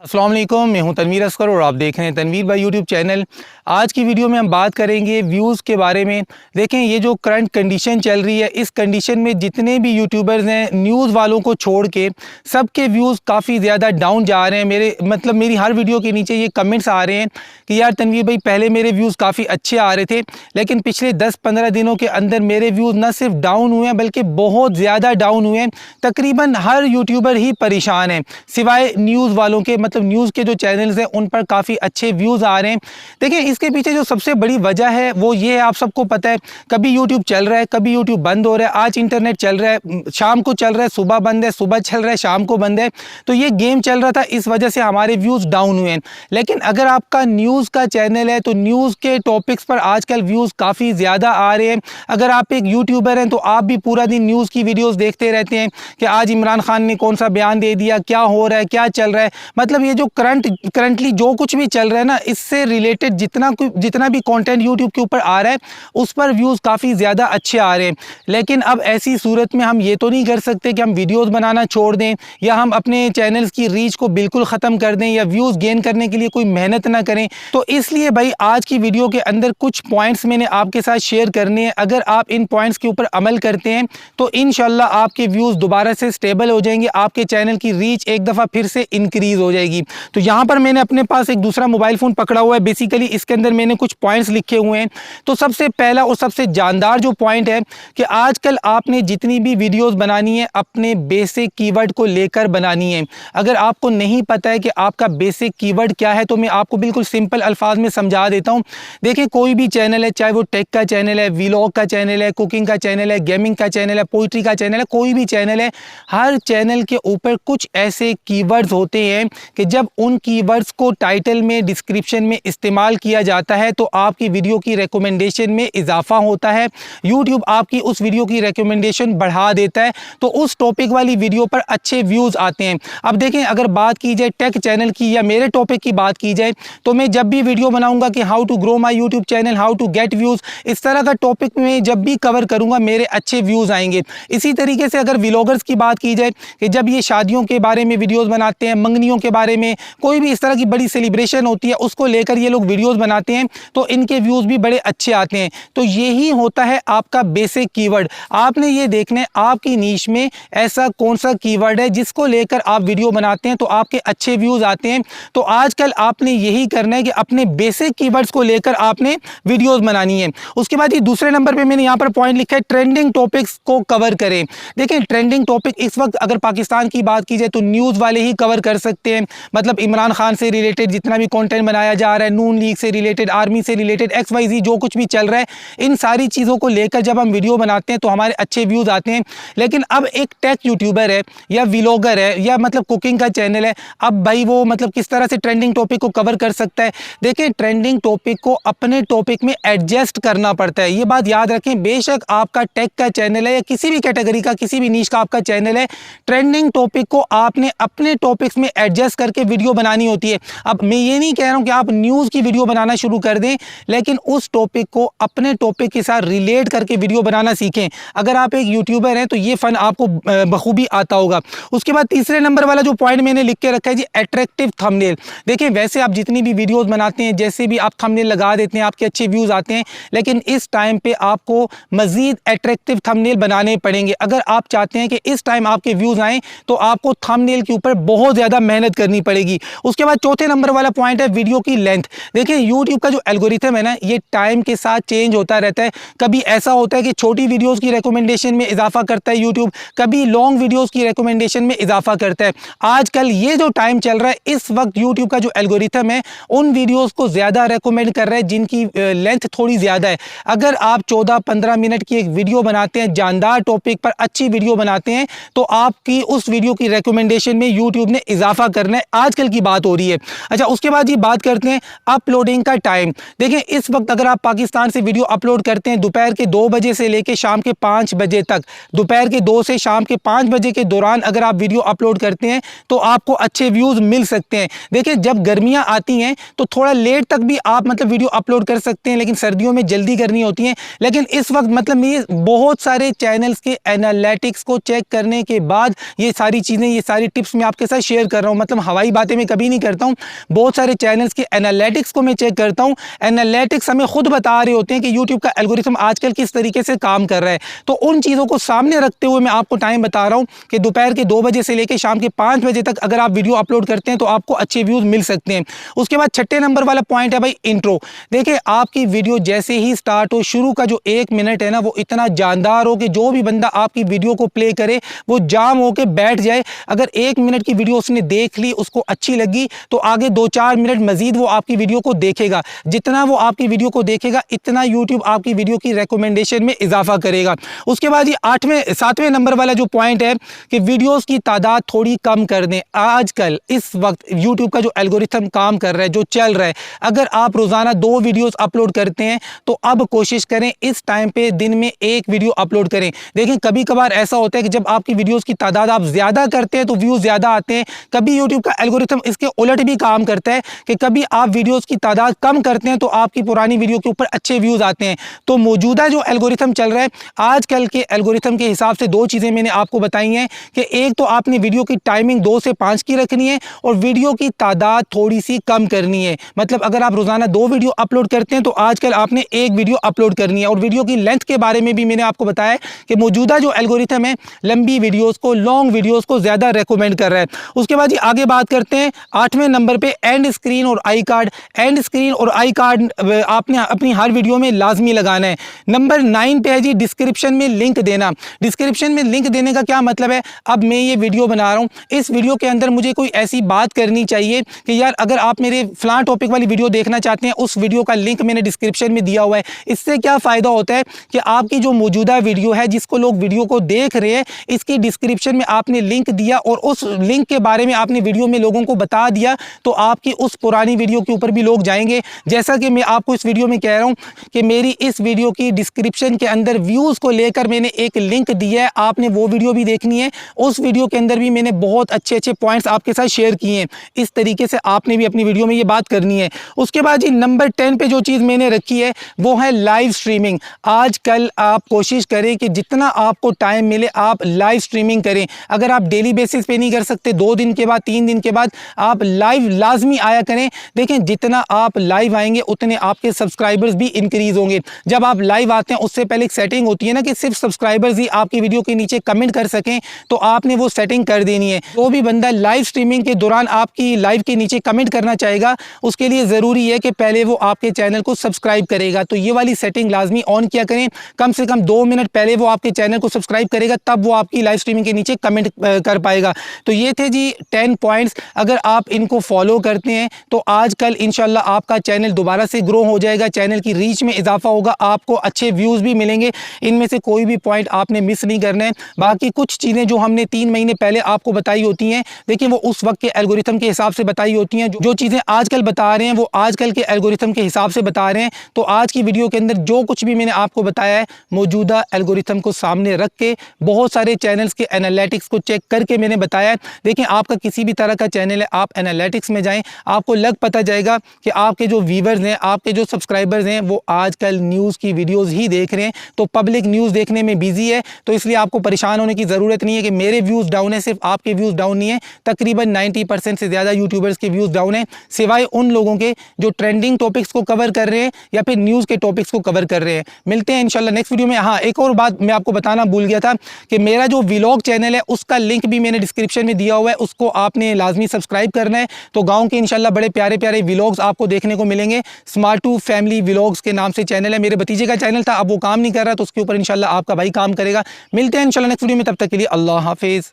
अस्सलाम वालेकुम, मैं हूं तनवीर अस्कर और आप देख रहे हैं तनवीर भाई यूट्यूब चैनल। आज की वीडियो में हम बात करेंगे व्यूज़ के बारे में। देखें, ये जो करंट कंडीशन चल रही है, इस कंडीशन में जितने भी यूट्यूबर्स हैं, न्यूज़ वालों को छोड़ के सबके व्यूज़ काफ़ी ज़्यादा डाउन जा रहे हैं। मेरी हर वीडियो के नीचे ये कमेंट्स आ रहे हैं कि यार तनवीर भाई, पहले मेरे व्यूज़ काफ़ी अच्छे आ रहे थे, लेकिन पिछले 10-15 दिनों के अंदर मेरे व्यूज़ न सिर्फ डाउन हुए हैं बल्कि बहुत ज़्यादा डाउन हुए हैं। तकरीबन हर यूट्यूबर ही परेशान है सिवाय न्यूज़ वालों के। मतलब न्यूज़ के जो चैनल्स हैं उन पर काफ़ी अच्छे व्यूज़ आ रहे हैं। देखिए, इसके पीछे जो सबसे बड़ी वजह है वो ये है, आप सबको पता है, कभी यूट्यूब चल रहा है, कभी यूट्यूब बंद हो रहा है। आज इंटरनेट चल रहा है, शाम को चल रहा है, सुबह बंद है, सुबह चल रहा है, शाम को बंद है। तो ये गेम चल रहा था, इस वजह से हमारे व्यूज़ डाउन हुए हैं। लेकिन अगर आपका न्यूज़ का चैनल है तो न्यूज़ के टॉपिक्स पर आजकल व्यूज़ काफ़ी ज़्यादा आ रहे हैं। अगर आप एक यूट्यूबर हैं तो आप भी पूरा दिन न्यूज़ की वीडियोज़ देखते रहते हैं कि आज इमरान खान ने कौन सा बयान दे दिया, क्या हो रहा है, क्या चल रहा है। मतलब ये जो करंटली जो कुछ भी चल रहा है ना, इससे रिलेटेड जितना भी कंटेंट यूट्यूब के ऊपर आ रहा है उस पर व्यूज़ काफ़ी ज़्यादा अच्छे आ रहे हैं। लेकिन अब ऐसी सूरत में हम ये तो नहीं कर सकते कि हम वीडियोज़ बनाना छोड़ दें या हम अपने चैनल्स की रीच को बिल्कुल ख़त्म कर दें या व्यूज़ गेन करने के लिए कोई मेहनत ना करें। तो इसलिए भाई, आज की वीडियो के अंदर कुछ पॉइंट्स मैंने आपके साथ शेयर करने हैं। अगर आप इन पॉइंट्स के ऊपर अमल करते हैं तो इंशाल्लाह आपके व्यूज़ दोबारा से स्टेबल हो जाएंगे, आपके चैनल की रीच एक दफ़ा फिर से इंक्रीज़ हो जाएगी। तो यहाँ पर मैंने अपने पास एक दूसरा मोबाइल फ़ोन पकड़ा हुआ है। बेसिकली इसके अंदर मैंने कुछ पॉइंट्स लिखे हुए हैं। तो सबसे पहला और सबसे जानदार जो पॉइंट है कि आजकल आपने जितनी भी वीडियोस बनानी है अपने बेसिक कीवर्ड को लेकर बनानी है। अगर आपको नहीं पता है कि आपका बेसिक कीवर्ड क्या है तो मैं आपको बिल्कुल सिंपल अल्फाज में समझा देता हूँ। देखिए, कोई भी चैनल है, चाहे वो टेक का चैनल है, व्लॉग का चैनल है, कुकिंग का चैनल है, गेमिंग का चैनल है, पोइट्री का चैनल है, कोई भी चैनल है, हर चैनल के ऊपर कुछ ऐसे कीवर्ड्स होते हैं कि जब उन कीवर्ड्स को टाइटल में, डिस्क्रिप्शन में इस्तेमाल किया जाता है तो आपकी वीडियो की रिकमेंडेशन में इजाफा होता है। यूट्यूब आपकी उस वीडियो की रिकमेंडेशन बढ़ा देता है, तो उस टॉपिक वाली वीडियो पर अच्छे व्यूज़ आते हैं। अब देखें, अगर बात की जाए टेक चैनल की या मेरे टॉपिक की बात की जाए तो मैं जब भी वीडियो बनाऊंगा कि how to grow my YouTube channel, how to get views, इस तरह का टॉपिक में जब भी कवर करूंगा मेरे अच्छे व्यूज़ आएंगे। इसी तरीके से अगर व्लॉगर्स की बात की जाए कि जब ये शादियों के बारे में वीडियोज़ बनाते हैं, मंगनियों के बारे में, कोई भी इस तरह की बड़ी सेलिब्रेशन होती है उसको लेकर ये लोग वीडियोस बनाते हैं तो इनके व्यूज़ भी बड़े अच्छे आते हैं। तो यही होता है आपका बेसिक कीवर्ड। आपने ये देखना है आपकी नीश में ऐसा कौन सा कीवर्ड है जिसको लेकर आप वीडियो बनाते हैं तो आपके अच्छे व्यूज़ आते हैं। तो आजकल आपने यही करना है कि अपने बेसिक कीवर्ड्स को लेकर आपने वीडियोस बनानी है। उसके बाद ये दूसरे नंबर पे मैंने यहाँ पर पॉइंट लिखा है, ट्रेंडिंग टॉपिक्स को कवर करें। देखिए, ट्रेंडिंग टॉपिक इस वक्त अगर पाकिस्तान की बात की जाए तो न्यूज़ वाले ही कवर कर सकते हैं। मतलब इमरान खान से रिलेटेड जितना भी कंटेंट बनाया जा रहा है, नून लीग से रिलेटेड, आर्मी से रिलेटेड, XYZ जो कुछ भी चल रहा है, इन सारी चीज़ों को लेकर जब हम वीडियो बनाते हैं तो हमारे अच्छे व्यूज़ आते हैं। लेकिन अब एक टेक यूट्यूबर है या व्लॉगर है या मतलब कुकिंग का चैनल है, अब भाई वो मतलब किस तरह से ट्रेंडिंग टॉपिक को कवर कर सकता है? देखिए, ट्रेंडिंग टॉपिक को अपने टॉपिक में एडजस्ट करना पड़ता है। ये बात याद रखें, बेशक आपका टेक का चैनल है या किसी भी कैटेगरी का, किसी भी नीश का आपका चैनल है, ट्रेंडिंग टॉपिक को आपने अपने टॉपिक्स में एडजस्ट करके वीडियो बनानी होती है। अब मैं ये नहीं कह रहा हूं कि आप न्यूज़ की वीडियो बनाना शुरू कर दें, लेकिन उस टॉपिक को अपने टॉपिक के साथ रिलेट करके वीडियो बनाना सीखें। अगर आप एक यूट्यूबर हैं तो ये फन आपको बखूबी आता होगा। उसके बाद तीसरे नंबर वाला जो पॉइंट मैंने लिख के रखा है जी, अट्रैक्टिव थंबनेल। देखिए, वैसे आप जितनी भी वीडियोस बनाते हैं, जैसे भी आप थंबनेल लगा देते हैं, आपके अच्छे व्यूज़ आते हैं, लेकिन इस टाइम पे आपको मजीद अट्रैक्टिव थंबनेल बनाने पड़ेंगे। अगर आप चाहते हैं कि इस टाइम आपके व्यूज़ आएँ तो आपको थंबनेल के ऊपर बहुत ज़्यादा मेहनत करनी पड़ेगी। उसके बाद चौथे नंबर वाला पॉइंट है वीडियो की लेंथ। देखिए, यूट्यूब का जो एल्गोरिथम है ना, ये टाइम के साथ चेंज होता रहता है। कभी ऐसा होता है कि छोटी वीडियोस की रिकमेंडेशन में इजाफा करता है यूट्यूब, कभी लॉन्ग वीडियोस की रिकमेंडेशन में इजाफा करता है। आजकल ये जो टाइम चल रहा है, इस वक्त यूट्यूब का जो एल्गोरिथम है उन वीडियोस को ज़्यादा रिकमेंड कर रहा है जिनकी लेंथ थोड़ी ज़्यादा है। अगर आप 14-15 मिनट की एक वीडियो बनाते हैं, जानदार टॉपिक पर अच्छी वीडियो बनाते हैं, तो आपकी उस वीडियो की रिकमेंडेशन में यूट्यूब ने इजाफा करना है। आजकल की बात हो रही है। अच्छा, उसके बाद ये बात करते हैं अपलोडिंग का टाइम। देखिए, इस वक्त अगर आप पाकिस्तान से वीडियो अपलोड करते हैं दोपहर के 2 बजे से लेकर शाम के 5 बजे तक, दोपहर के 2 से शाम के 5 बजे के दौरान अगर आप वीडियो अपलोड करते हैं तो आपको अच्छे व्यूज़ मिल सकते हैं। देखिए, जब गर्मियां आती हैं तो थोड़ा लेट तक भी आप मतलब वीडियो अपलोड कर सकते हैं, लेकिन सर्दियों में जल्दी करनी होती है। लेकिन इस वक्त मतलब ये बहुत सारे चैनल्स के एनालिटिक्स को चेक करने के बाद ये सारी चीज़ें, ये सारी टिप्स मैं आपके साथ शेयर कर रहा हूँ। मतलब हवाई बातें मैं कभी नहीं करता हूँ। बहुत सारे चैनल्स के एनालिटिक्स को मैं चेक करता हूँ। एनालिटिक्स हमें खुद बता रहे होते हैं कि यूट्यूब का एल्गोरिथम आजकल किस तरीके से काम कर रहा है। तो उन चीज़ों को सामने रखते हुए मैं आपको टाइम बता रहा हूँ कि दोपहर के 2 बजे से लेकर शाम के 5 बजे तक अगर आप वीडियो अपलोड करते हैं तो आपको अच्छे व्यूज़ मिल सकते हैं। उसके बाद छठे नंबर वाला पॉइंट है भाई इंट्रो। देखिए आपकी वीडियो जैसे ही स्टार्ट हो, शुरू का जो 1 मिनट है ना वो इतना जानदार हो कि जो भी बंदा आपकी वीडियो को प्ले करे वो जाम होके बैठ जाए। अगर 1 मिनट की वीडियो उसने देख ली, उसको अच्छी लगी, तो आगे 2-4 मिनट मजीद वो आपकी वीडियो को देखेगा। जितना वो आपकी वीडियो को देखेगा इतना यूट्यूब आपकी वीडियो की रिकमेंडेशन में इजाफा करेगा। उसके बाद ये 7वें नंबर वाला जो पॉइंट है कि वीडियोस की तादाद थोड़ी कम कर दें। आजकल इस वक्त यूट्यूब का जो एल्गोरिथम काम कर रहा है, जो चल रहा है, अगर आप रोजाना 2 वीडियोस अपलोड करते हैं तो अब कोशिश करें इस टाइम पे दिन में 1 वीडियो अपलोड करें। देखें कभी कभार ऐसा होता है कि जब आपकी वीडियोस की तादाद आप ज्यादा करते हैं तो व्यूज ज्यादा आते हैं। कभी यूट्यूब का एल्गोरिथम इसके उलट भी काम करता है कि कभी आप वीडियोस की तादाद कम करते हैं तो आपकी पुरानी वीडियो के ऊपर अच्छे व्यूज आते हैं। तो मौजूदा जो एल्गोरिथम चल रहा है, आजकल के एल्गोरिथम के हिसाब से 2 चीजें मैंने आपको बताई हैं कि एक तो आपने वीडियो की टाइमिंग 2 से 5 की रखनी है और वीडियो की तादाद थोड़ी सी कम करनी है। मतलब अगर आप रोजाना 2 वीडियो अपलोड करते हैं तो आजकल आपने 1 वीडियो अपलोड करनी है। और वीडियो की लेंथ के बारे में भी मैंने आपको बताया कि मौजूदा जो एल्गोरिथम है लंबी वीडियोस को, लॉन्ग वीडियोस को ज्यादा रेकमेंड कर रहा है। उसके बाद आगे बात करते हैं 8वें नंबर पे एंड स्क्रीन और आई कार्ड। एंड स्क्रीन और आई कार्ड आपने अपनी हर वीडियो में लाजमी लगाना है। नंबर 9 पे है जी डिस्क्रिप्शन में लिंक देना। डिस्क्रिप्शन में लिंक देने का क्या मतलब है, अब मैं ये वीडियो बना रहा हूँ, इस वीडियो के अंदर मुझे कोई ऐसी बात करनी चाहिए कि यार अगर आप मेरे फलां टॉपिक वाली वीडियो देखना चाहते हैं, उस वीडियो का लिंक मैंने डिस्क्रिप्शन में दिया हुआ है। इससे क्या फायदा होता है कि आपकी जो मौजूदा वीडियो है, जिसको लोग वीडियो को देख रहे हैं, इसकी डिस्क्रिप्शन में आपने लिंक दिया और उस लिंक के बारे में आपने वीडियो में लोगों को बता दिया तो आपकी उस पुरानी वीडियो के ऊपर भी लोग जाएंगे। जैसा कि मैं आपको इस वीडियो में कह रहा हूं कि मेरी इस वीडियो की डिस्क्रिप्शन के अंदर व्यूज को लेकर मैंने एक लिंक दिया है, आपने वो वीडियो भी देखनी है। उस वीडियो के अंदर भी मैंने बहुत अच्छे अच्छे पॉइंट्स आपके साथ शेयर किए हैं। इस तरीके से आपने भी अपनी वीडियो में ये बात करनी है। उसके बाद जी नंबर 10 पे जो चीज मैंने रखी है वो है लाइव स्ट्रीमिंग। आजकल आप कोशिश करें कि जितना आपको टाइम मिले आप लाइव स्ट्रीमिंग करें। अगर आप डेली बेसिस पे नहीं कर सकते, 2 दिन के बाद, 3 दिन के बाद आप लाइव लाजमी आया करें। देखें जितना आप लाइव आएंगे उतने आपके सब्सक्राइबर्स भी इंक्रीज होंगे। जब आप लाइव आते हैं उससे पहले एक सेटिंग होती है ना कि सिर्फ सब्सक्राइबर्स ही आपकी वीडियो के नीचे कमेंट कर सकें, तो आपने वो सेटिंग कर देनी है। जो भी बंदा लाइव स्ट्रीमिंग के दौरान आपकी लाइव के नीचे कमेंट करना चाहेगा उसके लिए जरूरी है कि पहले वो आपके चैनल को सब्सक्राइब करेगा। तो ये वाली सेटिंग लाजमी ऑन किया करें। कम से कम 2 मिनट पहले वो आपके चैनल को सब्सक्राइब करेगा, तब वो आपकी लाइव स्ट्रीमिंग के नीचे कमेंट कर पाएगा। तो ये थे जी 10 पॉइंट्स। अगर आप इनको फॉलो करते हैं तो आजकल इंशाल्लाह आपका चैनल दोबारा से ग्रो हो जाएगा, चैनल की रीच में इजाफा होगा, आपको अच्छे व्यूज भी मिलेंगे। इनमें से कोई भी पॉइंट आपने मिस नहीं करना है। बाकी कुछ चीजें जो हमने 3 महीने पहले आपको बताई होती हैं, देखिए वो उस वक्त के एल्गोरिथम के हिसाब से बताई होती हैं। जो चीजें आजकल बता रहे हैं वो आजकल के एल्गोरिथम के हिसाब से बता रहे हैं। तो आज की वीडियो के अंदर जो कुछ भी मैंने आपको बताया है मौजूदा एल्गोरिथम को सामने रख के, बहुत सारे चैनल्स के एनालिटिक्स को चेक करके मैंने बताया है। देखें आपका किसी भी तरह का चैनल है, आप एनालिटिक्स में जाएं, आपको लग पता जाएगा कि आपके जो व्यूवर्स हैं, आपके जो सब्सक्राइबर्स हैं, वो आजकल न्यूज़ की वीडियोस ही देख रहे हैं। तो पब्लिक न्यूज़ देखने में बिजी है, तो इसलिए आपको परेशान होने की ज़रूरत नहीं है कि मेरे व्यूज़ डाउन है। सिर्फ आपके व्यूज़ डाउन नहीं है, तकरीबन 90% से ज़्यादा यूट्यूबर्स के व्यूज़ डाउन है, सिवाय उन लोगों के जो ट्रेंडिंग टॉपिक्स को कवर कर रहे हैं या फिर न्यूज़ के टॉपिक्स को कवर कर रहे हैं। मिलते हैं इंशाल्लाह नेक्स्ट वीडियो में। हाँ, एक और बात मैं आपको बताना भूल गया था कि मेरा जो व्लॉग चैनल है उसका लिंक भी मैंने डिस्क्रिप्शन में दिया हुआ है, उसको आपने लाजमी सब्सक्राइब करना है। तो गाँव के इंशाल्लाह बड़े प्यारे प्यारे व्लॉग्स आपको देखने को मिलेंगे। स्मार्टू फैमिली व्लॉग्स के नाम से चैनल है, मेरे भतीजे का चैनल था, अब वो काम नहीं कर रहा, तो उसके ऊपर इंशाल्लाह आपका भाई काम करेगा। मिलते हैं इंशाल्लाह नेक्स्ट वीडियो में, तब तक के लिए अल्लाह हाफिज़।